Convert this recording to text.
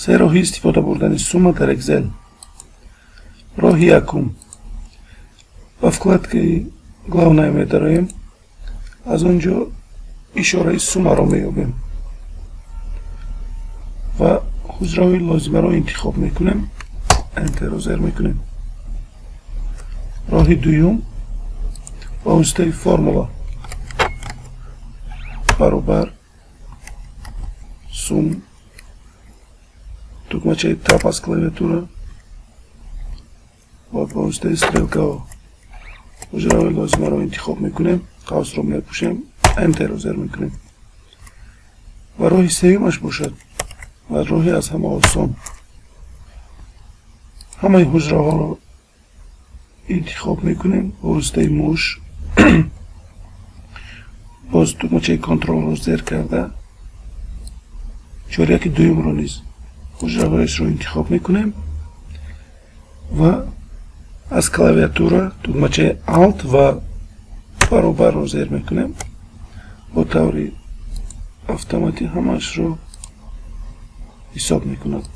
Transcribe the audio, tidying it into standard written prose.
سه راه استفاده بردن سوم در اکسل. راه یکم، با вкладке главная می‌داریم، از اونجا اشاره سوم را می‌یابیم و حجره لازمه را انتخاب می‌کنیم، انتر را زیر می‌کنیم. راه دوم، با واسطه فرمولا برابر سوم тукмачаи тап аз клавиатура با واسطه стрелка حجره لازمه را انتخاب میکنیم، قوس را میپوشیم، انتر را زیر میکنیم و راه سومش باشد و راهی از همه آسان، همه حجره ها را انتخاب میکنیم با واسطه موش باز تکمچه کنترل رو زیر کرده چهارک دوم رو نیز حجره هایش رو انتخاب میکنیم و از کلاویاتورا تکمچه Alt و برابر رو زیر میکنیم، با طوری автомاتی همش رو حساب میکند.